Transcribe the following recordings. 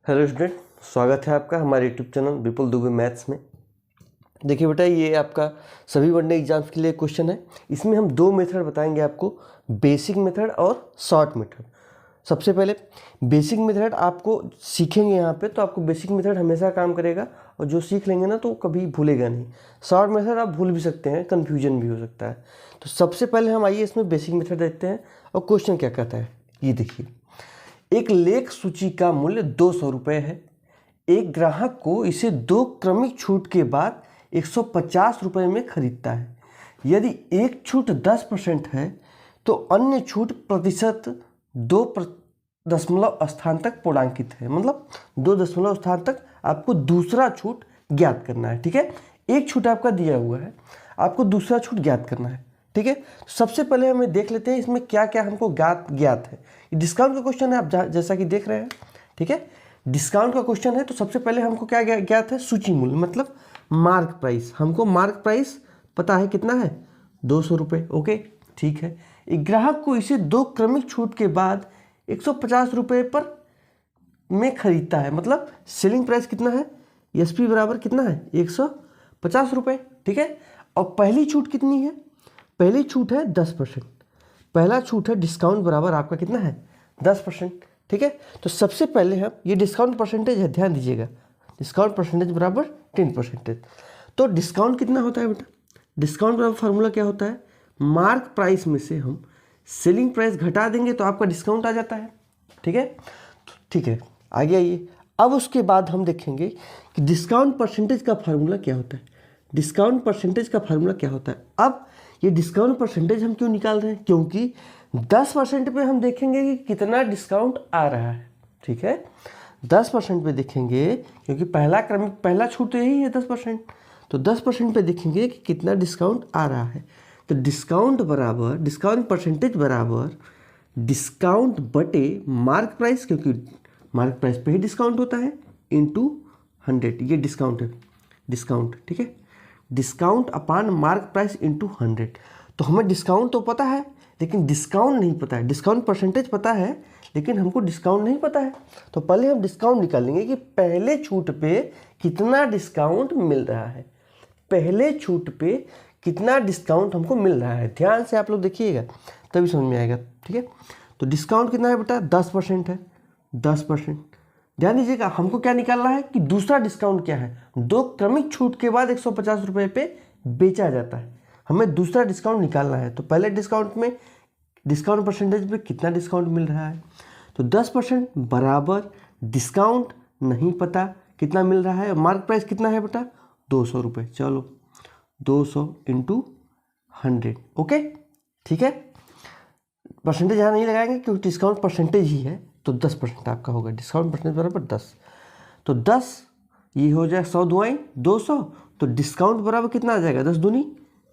Hello student, स्वागत है आपका हमारे यूट्यूब चैनल विपुल दुबे मैथ्स में। देखिए बेटा, ये आपका सभी वनडे एग्जाम्स के लिए क्वेश्चन है। इसमें हम दो मेथड बताएंगे आपको, बेसिक मेथड और शॉर्ट मेथड। सबसे पहले बेसिक मेथड आपको सीखेंगे यहाँ पे, तो आपको बेसिक मेथड हमेशा काम करेगा और जो सीख लेंगे ना तो कभी भूलेगा नहीं। शॉर्ट मेथड आप भूल भी सकते हैं, कन्फ्यूजन भी हो सकता है। तो सबसे पहले हम आइए इसमें बेसिक मेथड देखते हैं और क्वेश्चन क्या कहता है। ये देखिए, एक लेख सूची का मूल्य 200 रुपये है। एक ग्राहक को इसे 2 क्रमिक छूट के बाद 150 रुपये में खरीदता है। यदि एक छूट 10% है तो अन्य छूट प्रतिशत 2 दशमलव स्थान तक पूर्णांकित है। मतलब 2 दशमलव स्थान तक आपको दूसरा छूट ज्ञात करना है। ठीक है, एक छूट आपका दिया हुआ है, आपको दूसरा छूट ज्ञात करना है। ठीक है, सबसे पहले हमें देख लेते हैं इसमें क्या क्या हमको ज्ञात है। ये डिस्काउंट का क्वेश्चन है, आप जैसा कि देख रहे हैं। ठीक है, डिस्काउंट का क्वेश्चन है तो सबसे पहले हमको क्या ज्ञात है, सूची मूल्य मतलब मार्क प्राइस। हमको मार्क प्राइस पता है कितना है, 200 रुपये। ओके, ठीक है। एक ग्राहक को इसे 2 क्रमिक छूट के बाद 150 रुपये पर में खरीदता है। मतलब सेलिंग प्राइस कितना है, एसपी बराबर कितना है, 150 रुपये। ठीक है, और पहली छूट कितनी है, पहली छूट है 10%। पहला छूट है डिस्काउंट बराबर आपका कितना है, 10%। ठीक है, तो सबसे पहले हम ये डिस्काउंट परसेंटेज है, ध्यान दीजिएगा, डिस्काउंट परसेंटेज बराबर 10%। तो डिस्काउंट कितना होता है बेटा, डिस्काउंट बराबर फार्मूला क्या होता है, मार्क प्राइस में से हम सेलिंग प्राइस घटा देंगे तो आपका डिस्काउंट आ जाता है। ठीक है, ठीक है, आगे आइए। अब उसके बाद हम देखेंगे कि डिस्काउंट परसेंटेज का फार्मूला क्या होता है। डिस्काउंट परसेंटेज का फार्मूला क्या होता है। अब ये डिस्काउंट परसेंटेज हम क्यों निकाल रहे हैं, क्योंकि 10% पे हम देखेंगे कि कितना डिस्काउंट आ रहा है। ठीक है, 10% पे देखेंगे क्योंकि पहला छूट तो यही है 10%। तो 10% पे देखेंगे कि कितना डिस्काउंट आ रहा है। तो डिस्काउंट बराबर, डिस्काउंट परसेंटेज बराबर डिस्काउंट बटे मार्क प्राइस, क्योंकि मार्क प्राइस पे ही डिस्काउंट होता है, इंटू 100। ये डिस्काउंट है, डिस्काउंट। ठीक है, डिस्काउंट अपान मार्क प्राइस इंटू 100। तो हमें डिस्काउंट तो पता है लेकिन डिस्काउंट नहीं पता है। डिस्काउंट परसेंटेज पता है लेकिन हमको डिस्काउंट नहीं पता है। तो पहले हम डिस्काउंट निकालेंगे कि पहले छूट पे कितना डिस्काउंट मिल रहा है। पहले छूट पे कितना डिस्काउंट हमको मिल रहा है, ध्यान से आप लोग देखिएगा तभी समझ में आएगा। ठीक है, तो डिस्काउंट कितना है बेटा, 10% है, 10%। ध्यान दीजिएगा, हमको क्या निकालना है कि दूसरा डिस्काउंट क्या है, 2 क्रमिक छूट के बाद 150 रुपये पे बेचा जाता है, हमें दूसरा डिस्काउंट निकालना है। तो पहले डिस्काउंट में डिस्काउंट परसेंटेज पे कितना डिस्काउंट मिल रहा है, तो 10% बराबर डिस्काउंट नहीं पता कितना मिल रहा है, मार्क प्राइस कितना है बेटा, 200 रुपये। चलो 200 इंटू 100। ओके, ठीक है, परसेंटेज यहाँ नहीं लगाएंगे क्योंकि डिस्काउंट परसेंटेज ही है, तो 10% आपका होगा। डिस्काउंट परसेंटेज बराबर 10, तो 10 ये हो जाए 100 दुआई 200, तो डिस्काउंट बराबर कितना आ जाएगा, 10 दूनी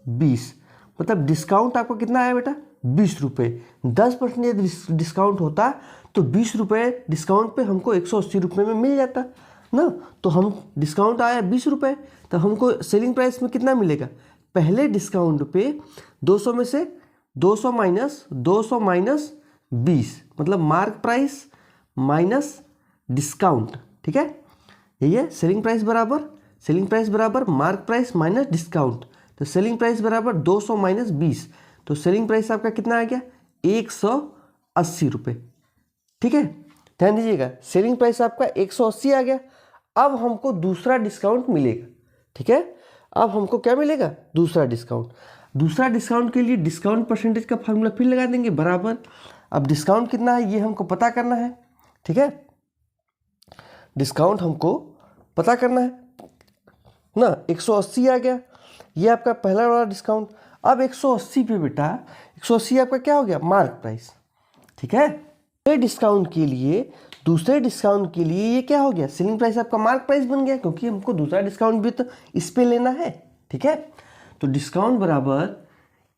20। मतलब डिस्काउंट आपको कितना आया बेटा, 20 रुपये। 10% यदि डिस्काउंट होता तो 20 रुपये डिस्काउंट पे हमको 180 रुपये में मिल जाता ना। तो हम डिस्काउंट आया 20 रुपये, तो हमको सेलिंग प्राइस में कितना मिलेगा, पहले डिस्काउंट पे 200 में से 200 माइनस 20, मतलब मार्क प्राइस माइनस डिस्काउंट। ठीक है, यही है सेलिंग प्राइस बराबर मार्क प्राइस माइनस डिस्काउंट। तो सेलिंग प्राइस बराबर 200 माइनस 20, तो सेलिंग प्राइस आपका कितना आ गया, 180 रुपये। ठीक है, ध्यान दीजिएगा, सेलिंग प्राइस आपका 180 आ गया। अब हमको दूसरा डिस्काउंट मिलेगा। ठीक है, अब हमको क्या मिलेगा, दूसरा डिस्काउंट। दूसरा डिस्काउंट के लिए डिस्काउंट परसेंटेज का फार्मूला फिर लगा देंगे, बराबर। अब डिस्काउंट कितना है ये हमको पता करना है। ठीक है, डिस्काउंट हमको पता करना है ना, 180 आ गया, ये आपका पहला वाला डिस्काउंट। अब 180 पे बेटा, 180 आपका क्या हो गया, मार्क प्राइस। ठीक है, दूसरे डिस्काउंट के लिए ये क्या हो गया, सेलिंग प्राइस आपका मार्क प्राइस बन गया, क्योंकि हमको दूसरा डिस्काउंट भी तो इस पे लेना है। ठीक है, तो डिस्काउंट बराबर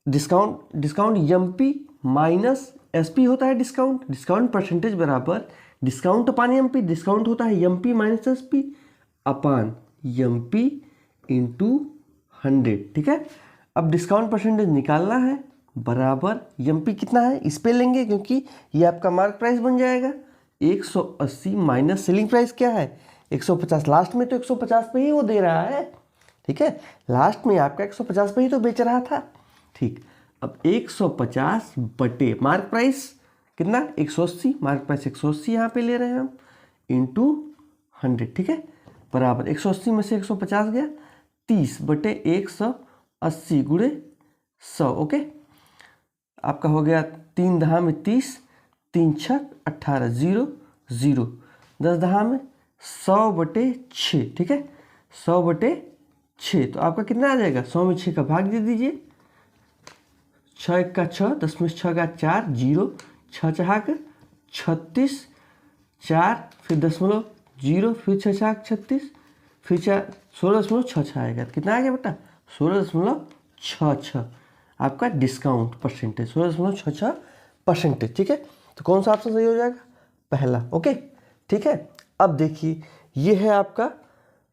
डिस्काउंट एमपी माइनस एसपी होता है डिस्काउंट परसेंटेज बराबर डिस्काउंट अपान एमपी, डिस्काउंट होता है एमपी माइनस एसपी अपान एमपी इंटू 100। ठीक है, अब डिस्काउंट परसेंटेज निकालना है, बराबर एमपी कितना है इस पे लेंगे क्योंकि ये आपका मार्क प्राइस बन जाएगा 180 माइनस सेलिंग प्राइस क्या है 150। लास्ट में तो 150 पे ही वो दे रहा है, ठीक है, लास्ट में आपका 150 पे ही तो बेच रहा था, ठीक। अब 150 बटे मार्क प्राइस कितना 180, मार्क प्राइस 180 यहाँ पे ले रहे हैं हम, इंटू 100, ठीक है, बराबर 180 में से 150 गया 30 बटे 180 गुणे 100, ओके। आपका हो गया 3 दहा में 30, 3 छक 18, 0 0, 10 दहा में 100 बटे 6, ठीक है, 100 बटे 6, तो आपका कितना आ जाएगा 100 में 6 का भाग दे दीजिए, 6 1 का 6, 10 में 6 का 4, 0, 6 छहाक 36, 4 फिर 0, फिर 6 छहाक 36, फिर 16.66 आएगा, कितना आ गया बेटा 16.66, आपका डिस्काउंट परसेंटेज 16.66%, ठीक है। तो कौन सा ऑप्शन सही हो जाएगा, पहला, ओके, ठीक है। अब देखिए ये है आपका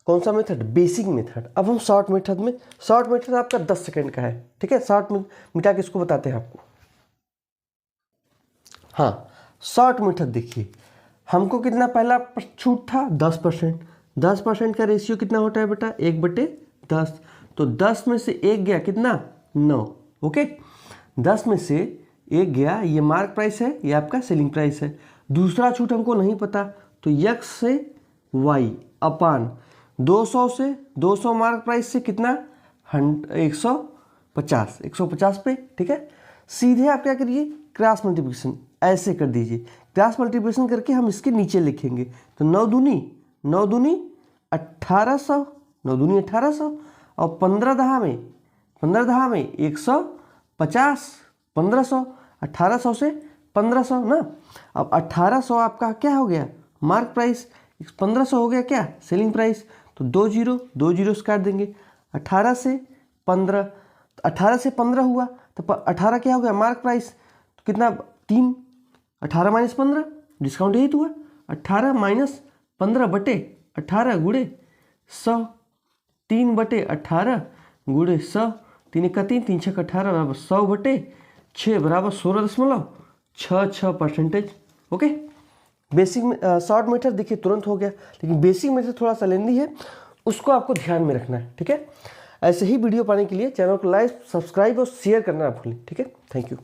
कौन सा मेथड, बेसिक मेथड। अब हम शॉर्ट मेथड में, शॉर्ट मेथड आपका 10 सेकंड का है, ठीक है, शॉर्ट में मिटा के इसको बताते हैं आपको। हाँ, शॉर्ट मेथड देखिए, हमको कितना पहला छूट था 10%, 10% का रेशियो कितना होता है बेटा 1/10, तो 10 में से 1 गया कितना 9, ओके, 10 में से 1 गया, ये मार्क प्राइस है, ये आपका सेलिंग प्राइस है। दूसरा छूट हमको नहीं पता, तो x से y अपान 200 से 200 मार्क प्राइस से कितना 150 पे, ठीक है। सीधे आप क्या करिए क्रॉस मल्टीप्लिकेशन ऐसे कर दीजिए, क्रॉस मल्टीप्लिकेशन करके हम इसके नीचे लिखेंगे, तो 9 दूनी 1800, 9 दूनी 1800, और 15 दहा में 150, 1500, 1800 से 1500 ना। अब 1800 आपका क्या हो गया मार्क प्राइस, 1500 हो गया क्या सेलिंग प्राइस, तो 2 जीरो काट देंगे, 18 से 15, तो 18 से 15 हुआ, तो 18 क्या हो गया मार्क प्राइस, तो कितना 3, 18 माइनस 15, डिस्काउंट यही तो हुआ, 18 माइनस 15 बटे 18 गुणे 100, 3 बटे 18 गुणे 100, 3 1 का 3, 3 6 का 18 बराबर 100 बटे 6 बराबर 16.66%, ओके। बेसिक में शॉर्ट मेथड देखिए तुरंत हो गया, लेकिन बेसिक मेथड थोड़ा सा लेंदी है, उसको आपको ध्यान में रखना है, ठीक है। ऐसे ही वीडियो पाने के लिए चैनल को लाइक, सब्सक्राइब और शेयर करना ना भूलें, ठीक है। Thank you.